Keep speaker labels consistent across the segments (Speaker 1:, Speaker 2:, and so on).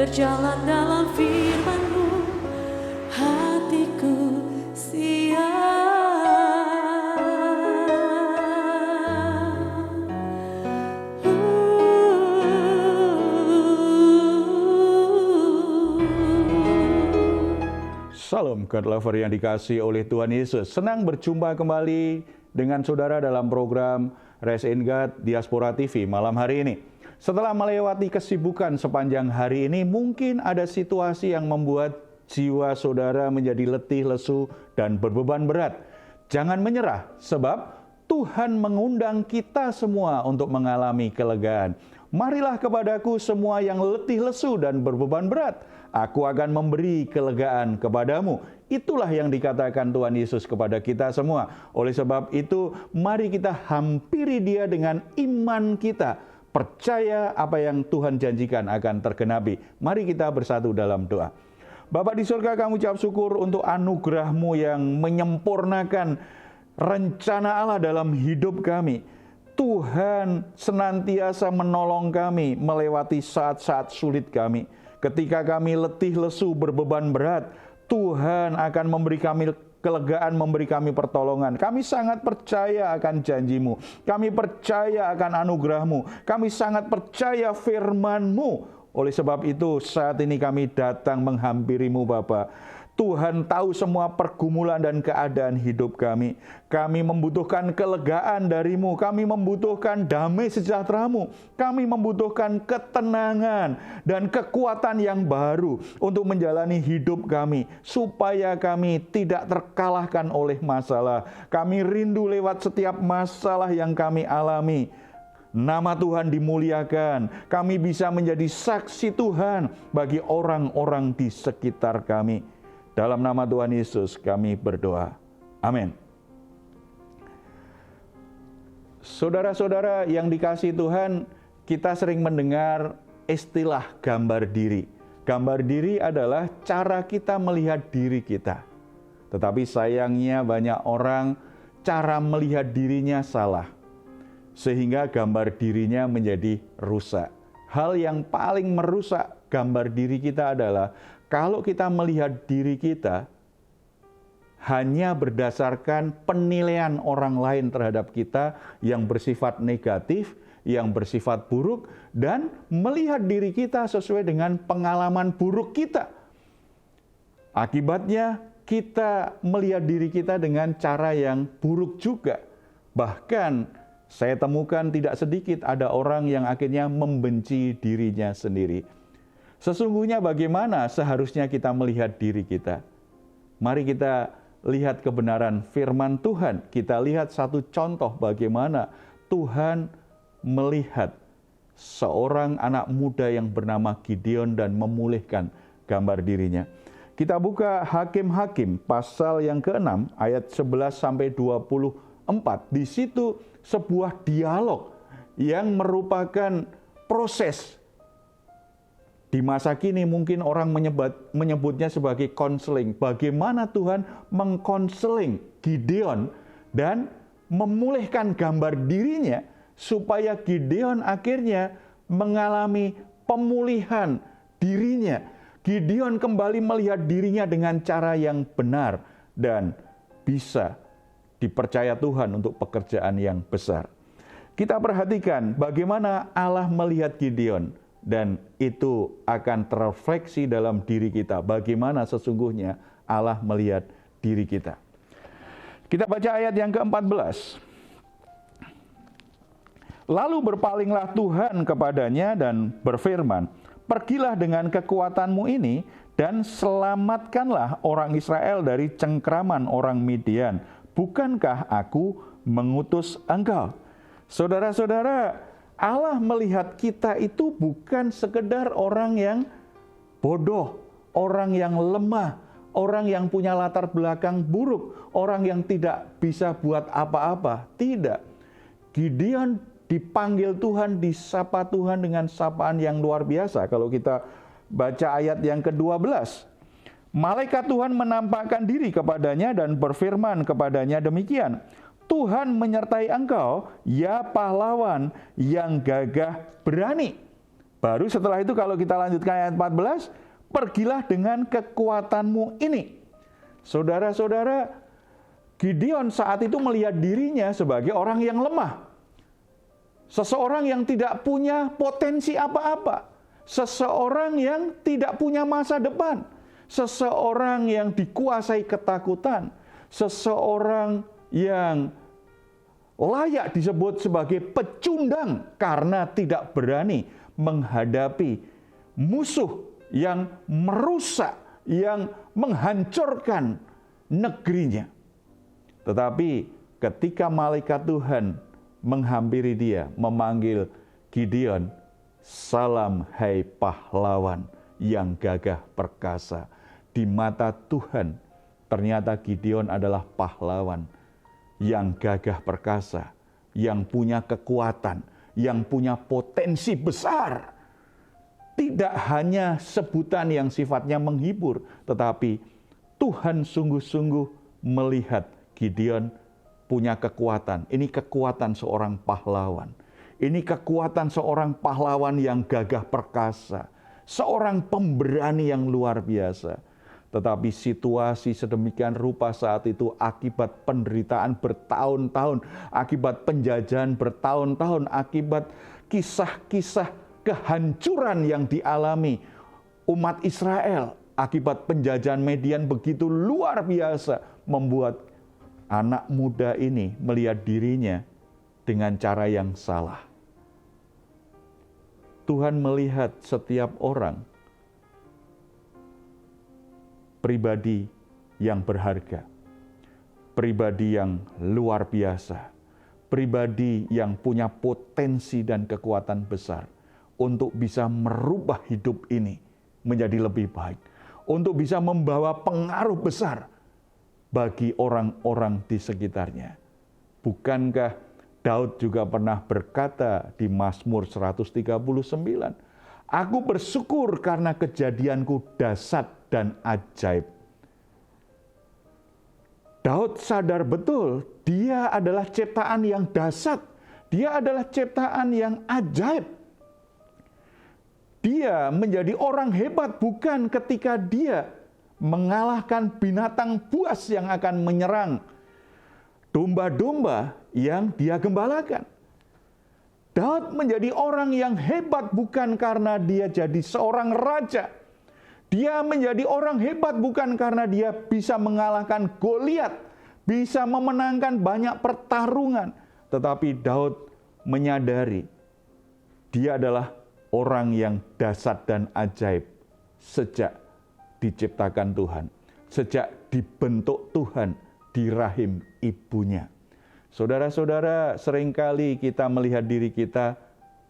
Speaker 1: berjalan dalam firman-Mu, hatiku
Speaker 2: Salam God Lover yang dikasihi oleh Tuhan Yesus. Senang berjumpa kembali dengan saudara dalam program Rest in God Diaspora TV malam hari ini. Setelah melewati kesibukan sepanjang hari ini, mungkin ada situasi yang membuat jiwa saudara menjadi letih, lesu, dan berbeban berat. Jangan menyerah, sebab Tuhan mengundang kita semua untuk mengalami kelegaan. Marilah kepadaku semua yang letih, lesu, dan berbeban berat. Aku akan memberi kelegaan kepadamu. Itulah yang dikatakan Tuhan Yesus kepada kita semua. Oleh sebab itu, mari kita hampiri Dia dengan iman kita. Percaya apa yang Tuhan janjikan akan tergenapi. Mari kita bersatu dalam doa. Bapa di surga, kami ucap syukur untuk anugerah-Mu yang menyempurnakan rencana Allah dalam hidup kami. Tuhan senantiasa menolong kami melewati saat-saat sulit kami. Ketika kami letih, lesu, berbeban berat, Tuhan akan memberi kami kelegaan, memberi kami pertolongan. Kami sangat percaya akan janji-Mu. Kami percaya akan anugerah-Mu. Kami sangat percaya firman-Mu. Oleh sebab itu, saat ini kami datang menghampiri-Mu, Bapa. Tuhan tahu semua pergumulan dan keadaan hidup kami. Kami membutuhkan kelegaan dari-Mu. Kami membutuhkan damai sejahtera-Mu. Kami membutuhkan ketenangan dan kekuatan yang baru untuk menjalani hidup kami. Supaya kami tidak terkalahkan oleh masalah. Kami rindu lewat setiap masalah yang kami alami. Nama Tuhan dimuliakan. Kami bisa menjadi saksi Tuhan bagi orang-orang di sekitar kami. Dalam nama Tuhan Yesus kami berdoa. Amin. Saudara-saudara yang dikasihi Tuhan, kita sering mendengar istilah gambar diri. Gambar diri adalah cara kita melihat diri kita. Tetapi sayangnya banyak orang cara melihat dirinya salah. Sehingga gambar dirinya menjadi rusak. Hal yang paling merusak gambar diri kita adalah kalau kita melihat diri kita hanya berdasarkan penilaian orang lain terhadap kita yang bersifat negatif, yang bersifat buruk, dan melihat diri kita sesuai dengan pengalaman buruk kita. Akibatnya kita melihat diri kita dengan cara yang buruk juga. Bahkan saya temukan tidak sedikit ada orang yang akhirnya membenci dirinya sendiri. Sesungguhnya bagaimana seharusnya kita melihat diri kita? Mari kita lihat kebenaran firman Tuhan. Kita lihat satu contoh bagaimana Tuhan melihat seorang anak muda yang bernama Gideon dan memulihkan gambar dirinya. Kita buka Hakim-Hakim pasal yang ke-6 ayat 11-24. Di situ sebuah dialog yang merupakan proses. Di masa kini mungkin orang menyebutnya sebagai konseling. Bagaimana Tuhan mengkonseling Gideon dan memulihkan gambar dirinya supaya Gideon akhirnya mengalami pemulihan dirinya. Gideon kembali melihat dirinya dengan cara yang benar dan bisa dipercaya Tuhan untuk pekerjaan yang besar. Kita perhatikan bagaimana Allah melihat Gideon. Dan itu akan terrefleksi dalam diri kita. Bagaimana sesungguhnya Allah melihat diri kita. Kita baca ayat yang ke-14. Lalu berpalinglah Tuhan kepadanya dan berfirman, pergilah dengan kekuatanmu ini dan selamatkanlah orang Israel dari cengkraman orang Midian. Bukankah aku mengutus engkau? Saudara-saudara, Allah melihat kita itu bukan sekedar orang yang bodoh, orang yang lemah, orang yang punya latar belakang buruk, orang yang tidak bisa buat apa-apa. Tidak. Gideon dipanggil Tuhan, disapa Tuhan dengan sapaan yang luar biasa. Kalau kita baca ayat yang ke-12. Malaikat Tuhan menampakkan diri kepadanya dan berfirman kepadanya demikian. Tuhan menyertai engkau, ya pahlawan yang gagah berani. Baru setelah itu kalau kita lanjutkan ayat 14, pergilah dengan kekuatanmu ini. Saudara-saudara, Gideon saat itu melihat dirinya sebagai orang yang lemah. Seseorang yang tidak punya potensi apa-apa. Seseorang yang tidak punya masa depan. Seseorang yang dikuasai ketakutan. Seseorang yang layak disebut sebagai pecundang karena tidak berani menghadapi musuh yang merusak, yang menghancurkan negerinya. Tetapi ketika malaikat Tuhan menghampiri dia, memanggil Gideon, salam hai pahlawan yang gagah perkasa. Di mata Tuhan, ternyata Gideon adalah pahlawan yang gagah perkasa, yang punya kekuatan, yang punya potensi besar. Tidak hanya sebutan yang sifatnya menghibur, tetapi Tuhan sungguh-sungguh melihat Gideon punya kekuatan. Ini kekuatan seorang pahlawan. Ini kekuatan seorang pahlawan yang gagah perkasa. Seorang pemberani yang luar biasa. Tetapi situasi sedemikian rupa saat itu akibat penderitaan bertahun-tahun, akibat penjajahan bertahun-tahun, akibat kisah-kisah kehancuran yang dialami umat Israel, akibat penjajahan Median begitu luar biasa, membuat anak muda ini melihat dirinya dengan cara yang salah. Tuhan melihat setiap orang pribadi yang berharga, pribadi yang luar biasa, pribadi yang punya potensi dan kekuatan besar untuk bisa merubah hidup ini menjadi lebih baik, untuk bisa membawa pengaruh besar bagi orang-orang di sekitarnya. Bukankah Daud juga pernah berkata di Mazmur 139, aku bersyukur karena kejadianku dahsyat dan ajaib. Daud sadar betul dia adalah ciptaan yang dahsyat, dia adalah ciptaan yang ajaib. Dia menjadi orang hebat bukan ketika dia mengalahkan binatang buas yang akan menyerang domba-domba yang dia gembalakan. Daud menjadi orang yang hebat bukan karena dia jadi seorang raja. Dia menjadi orang hebat bukan karena dia bisa mengalahkan Goliat, bisa memenangkan banyak pertarungan. Tetapi Daud menyadari dia adalah orang yang dahsyat dan ajaib sejak diciptakan Tuhan, sejak dibentuk Tuhan di rahim ibunya. Saudara-saudara, seringkali kita melihat diri kita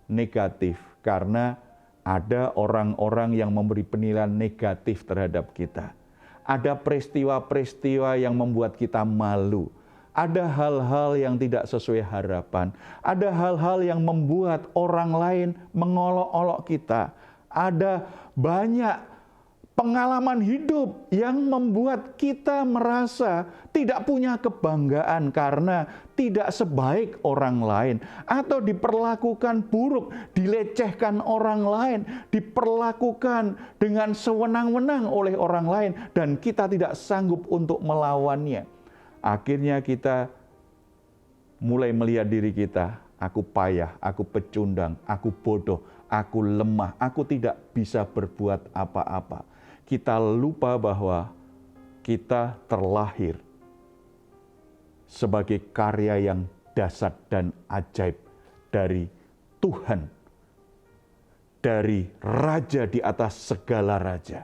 Speaker 2: negatif karena ada orang-orang yang memberi penilaian negatif terhadap kita. Ada peristiwa-peristiwa yang membuat kita malu. Ada hal-hal yang tidak sesuai harapan. Ada hal-hal yang membuat orang lain mengolok-olok kita. Ada banyak pengalaman hidup yang membuat kita merasa tidak punya kebanggaan karena tidak sebaik orang lain, atau diperlakukan buruk, dilecehkan orang lain, diperlakukan dengan sewenang-wenang oleh orang lain, dan kita tidak sanggup untuk melawannya. Akhirnya kita mulai melihat diri kita, aku payah, aku pecundang, aku bodoh, aku lemah, aku tidak bisa berbuat apa-apa. Kita lupa bahwa kita terlahir sebagai karya yang dahsyat dan ajaib dari Tuhan, dari Raja di atas segala raja,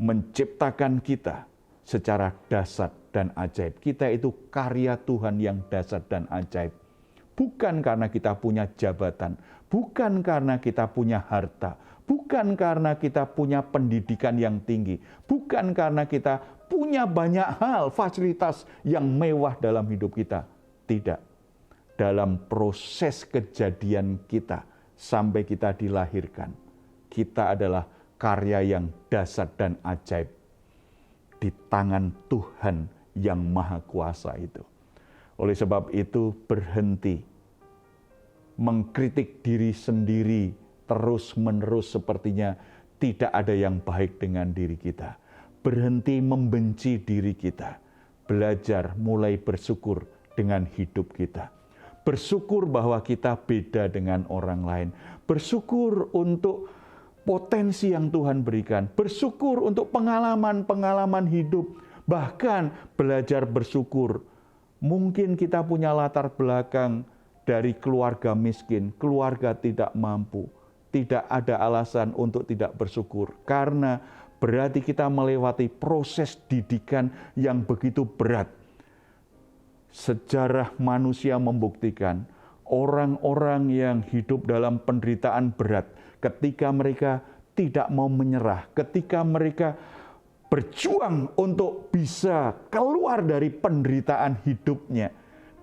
Speaker 2: menciptakan kita secara dahsyat dan ajaib. Kita itu karya Tuhan yang dahsyat dan ajaib. Bukan karena kita punya jabatan, bukan karena kita punya harta, bukan karena kita punya pendidikan yang tinggi, bukan karena kita punya banyak hal, fasilitas yang mewah dalam hidup kita. Tidak. Dalam proses kejadian kita sampai kita dilahirkan, kita adalah karya yang dahsyat dan ajaib di tangan Tuhan yang Maha Kuasa itu. Oleh sebab itu, berhenti mengkritik diri sendiri terus-menerus sepertinya tidak ada yang baik dengan diri kita. Berhenti membenci diri kita. Belajar mulai bersyukur dengan hidup kita. Bersyukur bahwa kita beda dengan orang lain. Bersyukur untuk potensi yang Tuhan berikan. Bersyukur untuk pengalaman-pengalaman hidup. Bahkan belajar bersyukur. Mungkin kita punya latar belakang dari keluarga miskin, keluarga tidak mampu. Tidak ada alasan untuk tidak bersyukur. Karena berarti kita melewati proses didikan yang begitu berat. Sejarah manusia membuktikan orang-orang yang hidup dalam penderitaan berat ketika mereka tidak mau menyerah, ketika mereka berjuang untuk bisa keluar dari penderitaan hidupnya,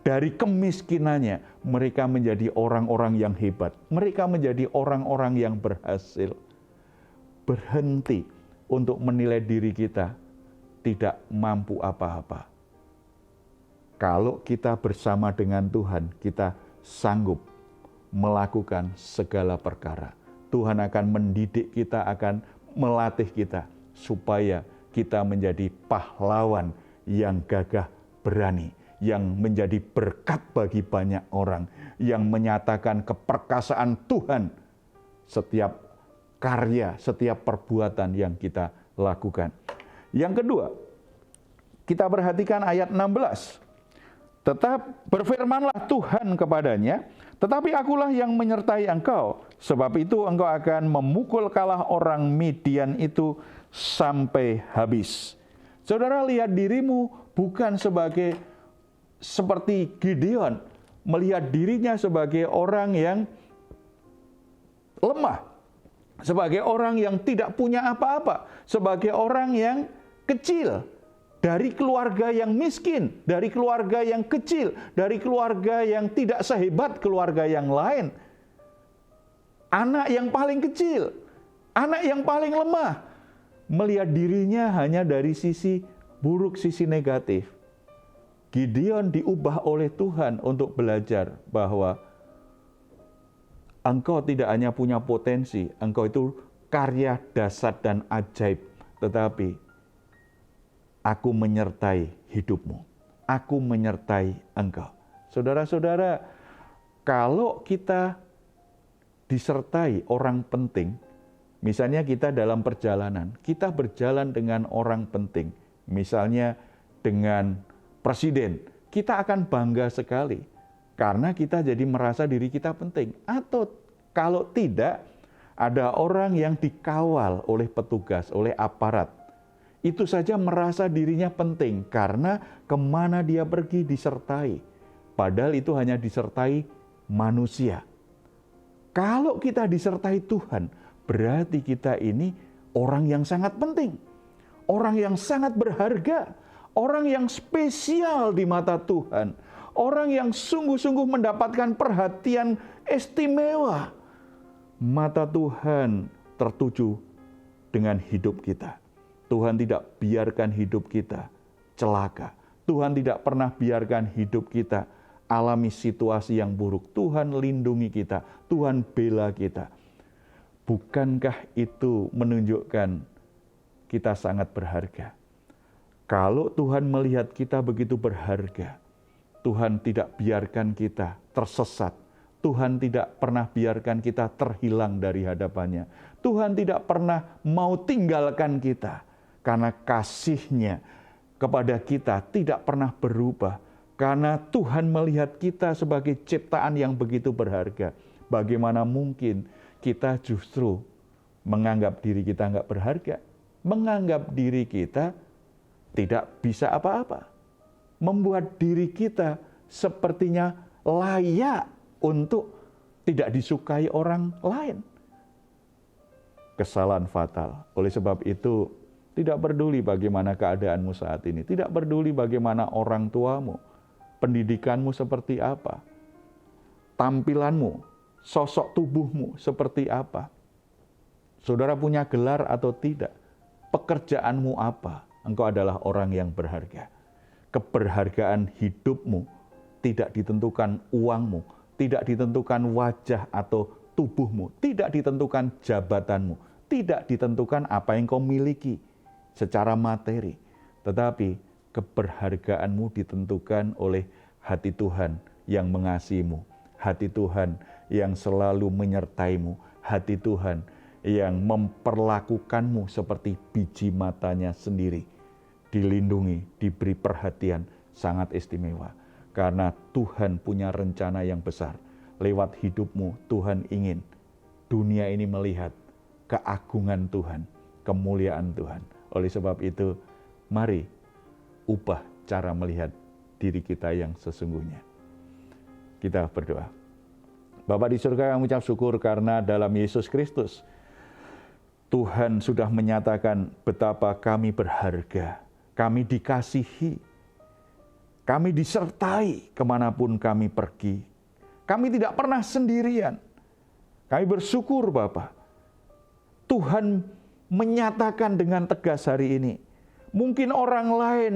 Speaker 2: dari kemiskinannya, mereka menjadi orang-orang yang hebat. Mereka menjadi orang-orang yang berhasil. Berhenti untuk menilai diri kita tidak mampu apa-apa. Kalau kita bersama dengan Tuhan, kita sanggup melakukan segala perkara. Tuhan akan mendidik kita, akan melatih kita supaya kita menjadi pahlawan yang gagah berani, yang menjadi berkat bagi banyak orang, yang menyatakan keperkasaan Tuhan setiap karya, setiap perbuatan yang kita lakukan. Yang kedua, kita perhatikan ayat 16. Tetap berfirmanlah Tuhan kepadanya, tetapi akulah yang menyertai engkau, sebab itu engkau akan memukul kalah orang Midian itu sampai habis. Saudara, lihat dirimu bukan seperti Gideon, melihat dirinya sebagai orang yang lemah, sebagai orang yang tidak punya apa-apa, sebagai orang yang kecil, dari keluarga yang miskin, dari keluarga yang kecil, dari keluarga yang tidak sehebat keluarga yang lain. Anak yang paling kecil, anak yang paling lemah, melihat dirinya hanya dari sisi buruk, sisi negatif. Gideon diubah oleh Tuhan untuk belajar bahwa engkau tidak hanya punya potensi, engkau itu karya dahsyat dan ajaib, tetapi aku menyertai hidupmu. Aku menyertai engkau. Saudara-saudara, kalau kita disertai orang penting, misalnya kita dalam perjalanan, kita berjalan dengan orang penting, misalnya dengan presiden, kita akan bangga sekali karena kita jadi merasa diri kita penting. Atau kalau tidak, ada orang yang dikawal oleh petugas, oleh aparat, itu saja merasa dirinya penting karena kemana dia pergi disertai. Padahal itu hanya disertai manusia. Kalau kita disertai Tuhan, berarti kita ini orang yang sangat penting. Orang yang sangat berharga. Orang yang spesial di mata Tuhan. Orang yang sungguh-sungguh mendapatkan perhatian istimewa. Mata Tuhan tertuju dengan hidup kita. Tuhan tidak biarkan hidup kita celaka. Tuhan tidak pernah biarkan hidup kita alami situasi yang buruk. Tuhan lindungi kita. Tuhan bela kita. Bukankah itu menunjukkan kita sangat berharga? Kalau Tuhan melihat kita begitu berharga, Tuhan tidak biarkan kita tersesat. Tuhan tidak pernah biarkan kita terhilang dari hadapannya. Tuhan tidak pernah mau tinggalkan kita. Karena kasih-Nya kepada kita tidak pernah berubah. Karena Tuhan melihat kita sebagai ciptaan yang begitu berharga. Bagaimana mungkin kita justru menganggap diri kita nggak berharga? Menganggap diri kita tidak bisa apa-apa. Membuat diri kita sepertinya layak untuk tidak disukai orang lain. Kesalahan fatal. Oleh sebab itu, tidak peduli bagaimana keadaanmu saat ini. Tidak peduli bagaimana orang tuamu. Pendidikanmu seperti apa. Tampilanmu, sosok tubuhmu seperti apa. Saudara punya gelar atau tidak. Pekerjaanmu apa. Engkau adalah orang yang berharga. Keberhargaan hidupmu tidak ditentukan uangmu, tidak ditentukan wajah atau tubuhmu, tidak ditentukan jabatanmu, tidak ditentukan apa yang kau miliki secara materi, tetapi keberhargaanmu ditentukan oleh hati Tuhan yang mengasihimu, hati Tuhan yang selalu menyertaimu, hati Tuhan yang memperlakukanmu seperti biji matanya sendiri, dilindungi, diberi perhatian sangat istimewa. Karena Tuhan punya rencana yang besar. Lewat hidupmu, Tuhan ingin dunia ini melihat keagungan Tuhan, kemuliaan Tuhan. Oleh sebab itu, mari ubah cara melihat diri kita yang sesungguhnya. Kita berdoa. Bapa di surga, kami ucap syukur karena dalam Yesus Kristus, Tuhan sudah menyatakan betapa kami berharga, kami dikasihi, kami disertai kemanapun kami pergi. Kami tidak pernah sendirian. Kami bersyukur Bapa. Tuhan menyatakan dengan tegas hari ini. Mungkin orang lain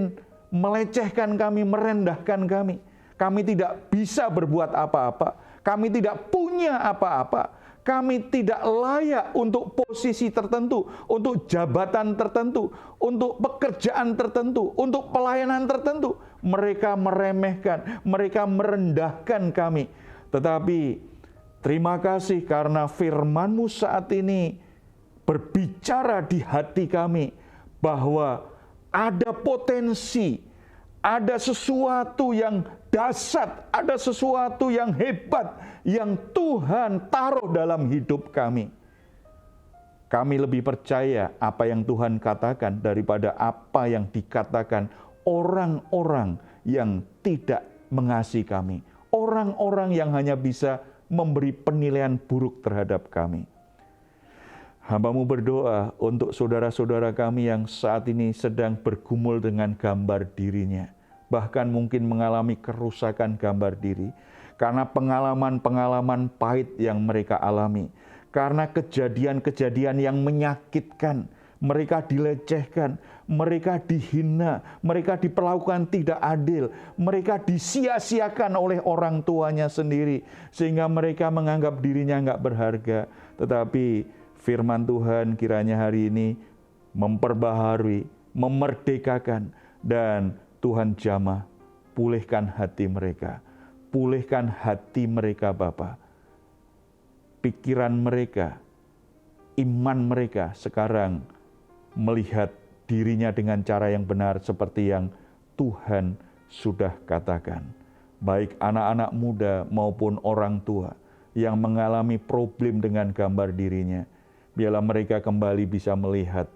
Speaker 2: melecehkan kami, merendahkan kami. Kami tidak bisa berbuat apa-apa. Kami tidak punya apa-apa. Kami tidak layak untuk posisi tertentu, untuk jabatan tertentu, untuk pekerjaan tertentu, untuk pelayanan tertentu. Mereka meremehkan, mereka merendahkan kami. Tetapi terima kasih karena firman-Mu saat ini berbicara di hati kami bahwa ada potensi, ada sesuatu yang dahsyat, ada sesuatu yang hebat yang Tuhan taruh dalam hidup kami. Kami lebih percaya apa yang Tuhan katakan daripada apa yang dikatakan orang-orang yang tidak mengasihi kami. Orang-orang yang hanya bisa memberi penilaian buruk terhadap kami. Hamba-Mu berdoa untuk saudara-saudara kami yang saat ini sedang bergumul dengan gambar dirinya. Bahkan mungkin mengalami kerusakan gambar diri. Karena pengalaman-pengalaman pahit yang mereka alami. Karena kejadian-kejadian yang menyakitkan. Mereka dilecehkan, mereka dihina, mereka diperlakukan tidak adil. Mereka disia-siakan oleh orang tuanya sendiri. Sehingga mereka menganggap dirinya nggak berharga. Tetapi firman Tuhan kiranya hari ini memperbaharui, memerdekakan, dan Tuhan jamah, pulihkan hati mereka. Pulihkan hati mereka Bapa. Pikiran mereka, iman mereka sekarang melihat dirinya dengan cara yang benar seperti yang Tuhan sudah katakan. Baik anak-anak muda maupun orang tua yang mengalami problem dengan gambar dirinya. Biarlah mereka kembali bisa melihat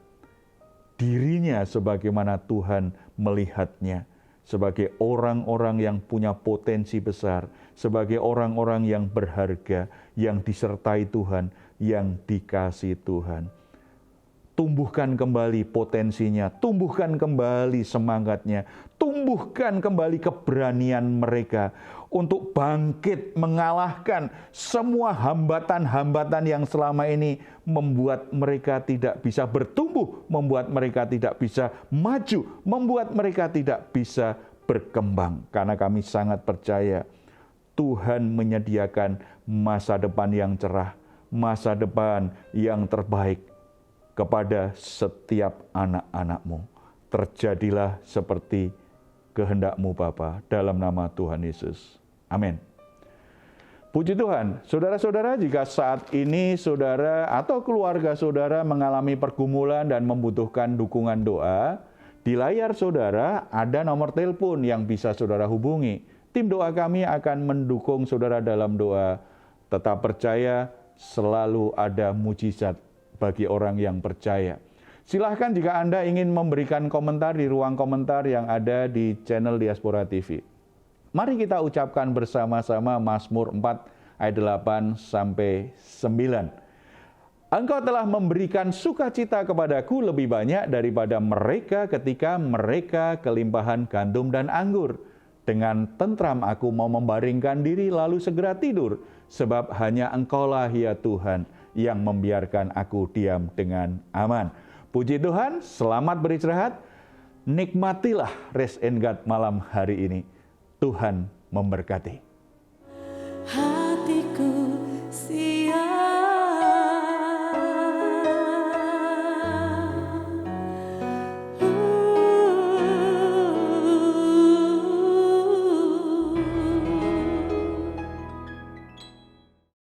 Speaker 2: dirinya sebagaimana Tuhan melihatnya. Sebagai orang-orang yang punya potensi besar, sebagai orang-orang yang berharga, yang disertai Tuhan, yang dikasihi Tuhan. Tumbuhkan kembali potensinya, tumbuhkan kembali semangatnya, tumbuhkan kembali keberanian mereka untuk bangkit mengalahkan semua hambatan-hambatan yang selama ini membuat mereka tidak bisa bertumbuh, membuat mereka tidak bisa maju, membuat mereka tidak bisa berkembang. Karena kami sangat percaya Tuhan menyediakan masa depan yang cerah, masa depan yang terbaik kepada setiap anak-anak-Mu. Terjadilah seperti kehendak-Mu Bapa, dalam nama Tuhan Yesus. Amin. Puji Tuhan, saudara-saudara, jika saat ini saudara atau keluarga saudara mengalami pergumulan dan membutuhkan dukungan doa, di layar saudara ada nomor telepon yang bisa saudara hubungi. Tim doa kami akan mendukung saudara dalam doa. Tetap percaya, selalu ada mujizat bagi orang yang percaya. Silahkan jika Anda ingin memberikan komentar di ruang komentar yang ada di channel Diaspora TV. Mari kita ucapkan bersama-sama Mazmur 4 ayat 8 sampai 9. Engkau telah memberikan sukacita kepadaku lebih banyak daripada mereka ketika mereka kelimpahan gandum dan anggur. Dengan tentram aku mau membaringkan diri lalu segera tidur, sebab hanya Engkaulah ya Tuhan yang membiarkan aku diam dengan aman. Puji Tuhan, selamat beristirahat. Nikmatilah Rest and God malam hari ini. Tuhan memberkati.